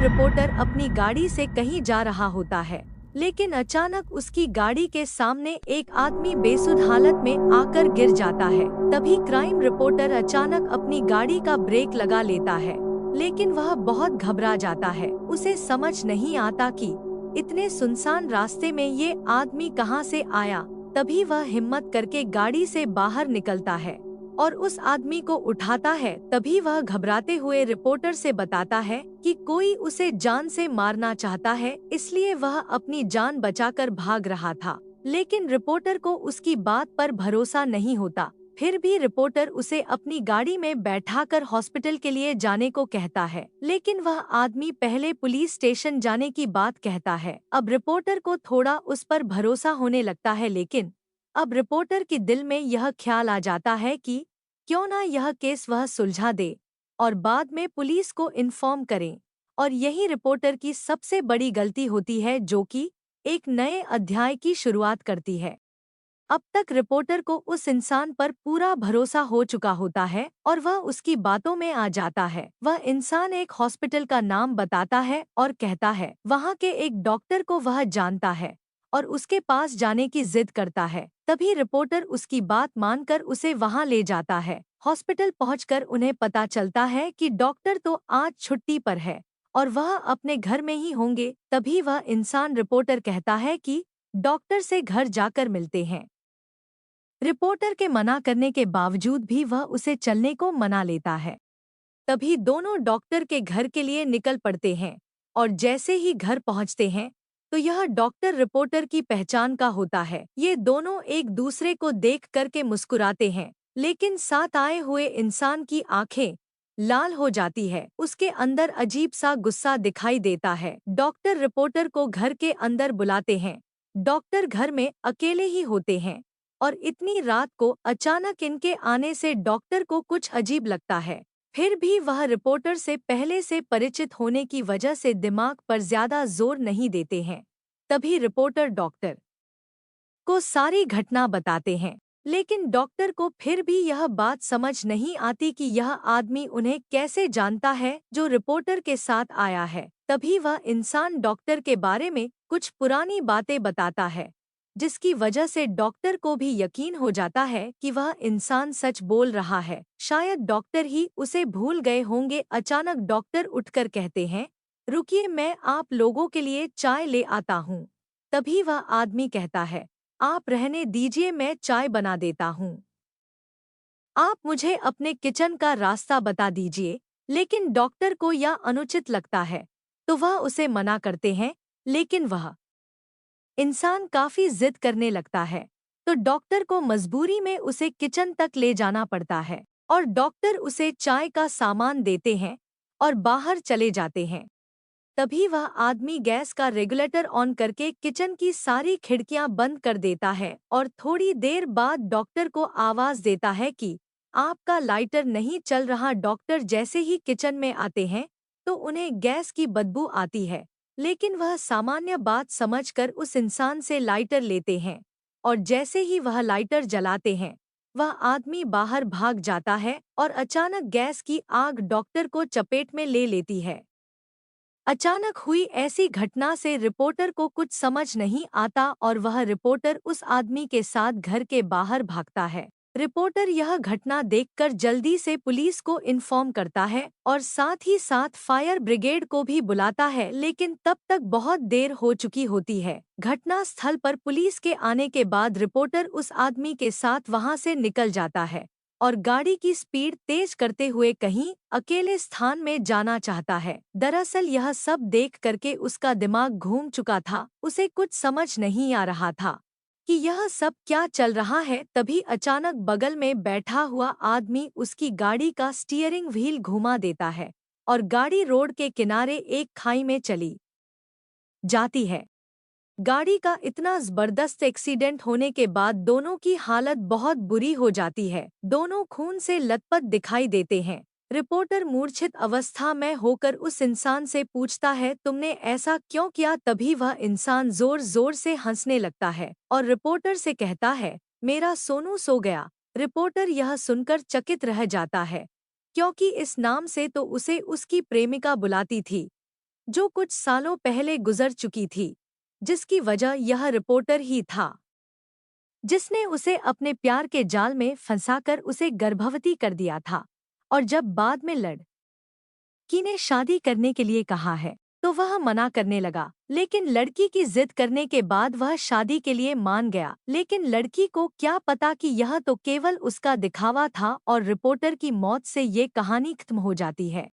Reporter अपनी गाड़ी से कहीं जा रहा होता है, लेकिन अचानक उसकी गाड़ी के सामने एक आदमी बेसुध हालत में आकर गिर जाता है। तभी क्राइम रिपोर्टर अचानक अपनी गाड़ी का ब्रेक लगा लेता है, लेकिन वह बहुत घबरा जाता है। उसे समझ नहीं आता कि इतने सुनसान रास्ते में ये आदमी कहाँ से आया। तभी वह हिम्मत करके गाड़ी से बाहर निकलता है और उस आदमी को उठाता है। तभी वह घबराते हुए रिपोर्टर से बताता है कि कोई उसे जान से मारना चाहता है, इसलिए वह अपनी जान बचाकर भाग रहा था। लेकिन रिपोर्टर को उसकी बात पर भरोसा नहीं होता। फिर भी रिपोर्टर उसे अपनी गाड़ी में बैठाकर हॉस्पिटल के लिए जाने को कहता है, लेकिन वह आदमी पहले पुलिस स्टेशन जाने की बात कहता है। अब रिपोर्टर को थोड़ा उस पर भरोसा होने लगता है, लेकिन अब रिपोर्टर के दिल में यह ख्याल आ जाता है कि क्यों ना यह केस वह सुलझा दे और बाद में पुलिस को इन्फॉर्म करें। और यही रिपोर्टर की सबसे बड़ी गलती होती है, जो कि एक नए अध्याय की शुरुआत करती है। अब तक रिपोर्टर को उस इंसान पर पूरा भरोसा हो चुका होता है और वह उसकी बातों में आ जाता है। वह इंसान एक हॉस्पिटल का नाम बताता है और कहता है वहाँ के एक डॉक्टर को वह जानता है और उसके पास जाने की जिद करता है। तभी रिपोर्टर उसकी बात मानकर उसे वहाँ ले जाता है। हॉस्पिटल पहुंचकर उन्हें पता चलता है कि डॉक्टर तो आज छुट्टी पर है और वह अपने घर में ही होंगे। तभी वह इंसान रिपोर्टर कहता है कि डॉक्टर से घर जाकर मिलते हैं। रिपोर्टर के मना करने के बावजूद भी वह उसे चलने को मना लेता है। तभी दोनों डॉक्टर के घर के लिए निकल पड़ते हैं और जैसे ही घर पहुंचते हैं तो यह डॉक्टर रिपोर्टर की पहचान का होता है। ये दोनों एक दूसरे को देख करके मुस्कुराते हैं, लेकिन साथ आए हुए इंसान की आंखें लाल हो जाती है। उसके अंदर अजीब सा गुस्सा दिखाई देता है। डॉक्टर रिपोर्टर को घर के अंदर बुलाते हैं। डॉक्टर घर में अकेले ही होते हैं और इतनी रात को अचानक इनके आने से डॉक्टर को कुछ अजीब लगता है। फिर भी वह रिपोर्टर से पहले से परिचित होने की वजह से दिमाग पर ज्यादा जोर नहीं देते हैं। तभी रिपोर्टर डॉक्टर को सारी घटना बताते हैं, लेकिन डॉक्टर को फिर भी यह बात समझ नहीं आती कि यह आदमी उन्हें कैसे जानता है जो रिपोर्टर के साथ आया है। तभी वह इंसान डॉक्टर के बारे में कुछ पुरानी बातें बताता है, जिसकी वजह से डॉक्टर को भी यकीन हो जाता है कि वह इंसान सच बोल रहा है। शायद डॉक्टर ही उसे भूल गए होंगे। अचानक डॉक्टर उठकर कहते हैं, रुकिए, मैं आप लोगों के लिए चाय ले आता हूँ। तभी वह आदमी कहता है, आप रहने दीजिए, मैं चाय बना देता हूँ। आप मुझे अपने किचन का रास्ता बता दीजिए। लेकिन डॉक्टर को यह अनुचित लगता है, तो वह उसे मना करते हैं, लेकिन वह इंसान काफी जिद करने लगता है, तो डॉक्टर को मजबूरी में उसे किचन तक ले जाना पड़ता है और डॉक्टर उसे चाय का सामान देते हैं और बाहर चले जाते हैं। तभी वह आदमी गैस का रेगुलेटर ऑन करके किचन की सारी खिड़कियां बंद कर देता है और थोड़ी देर बाद डॉक्टर को आवाज देता है कि आपका लाइटर नहीं चल रहा। डॉक्टर जैसे ही किचन में आते हैं तो उन्हें गैस की बदबू आती है, लेकिन वह सामान्य बात समझकर उस इंसान से लाइटर लेते हैं और जैसे ही वह लाइटर जलाते हैं वह आदमी बाहर भाग जाता है और अचानक गैस की आग डॉक्टर को चपेट में ले लेती है। अचानक हुई ऐसी घटना से रिपोर्टर को कुछ समझ नहीं आता और वह रिपोर्टर उस आदमी के साथ घर के बाहर भागता है। रिपोर्टर यह घटना देखकर जल्दी से पुलिस को इन्फॉर्म करता है और साथ ही साथ फायर ब्रिगेड को भी बुलाता है, लेकिन तब तक बहुत देर हो चुकी होती है। घटना स्थल पर पुलिस के आने के बाद रिपोर्टर उस आदमी के साथ वहां से निकल जाता है और गाड़ी की स्पीड तेज करते हुए कहीं अकेले स्थान में जाना चाहता है। दरअसल यह सब देख करके उसका दिमाग घूम चुका था। उसे कुछ समझ नहीं आ रहा था कि यह सब क्या चल रहा है। तभी अचानक बगल में बैठा हुआ आदमी उसकी गाड़ी का स्टीयरिंग व्हील घुमा देता है और गाड़ी रोड के किनारे एक खाई में चली जाती है। गाड़ी का इतना जबरदस्त एक्सीडेंट होने के बाद दोनों की हालत बहुत बुरी हो जाती है। दोनों खून से लथपथ दिखाई देते हैं। रिपोर्टर मूर्छित अवस्था में होकर उस इंसान से पूछता है, तुमने ऐसा क्यों किया? तभी वह इंसान जोर जोर से हंसने लगता है और रिपोर्टर से कहता है, मेरा सोनू सो गया। रिपोर्टर यह सुनकर चकित रह जाता है, क्योंकि इस नाम से तो उसे उसकी प्रेमिका बुलाती थी। जो कुछ सालों पहले गुजर चुकी थी, जिसकी वजह यह रिपोर्टर ही था जिसने उसे अपने प्यार के जाल में फंसाकर उसे गर्भवती कर दिया था। और जब बाद में लड़की ने शादी करने के लिए कहा है तो वह मना करने लगा, लेकिन लड़की की जिद करने के बाद वह शादी के लिए मान गया। लेकिन लड़की को क्या पता कि यह तो केवल उसका दिखावा था और रिपोर्टर की मौत से ये कहानी खत्म हो जाती है।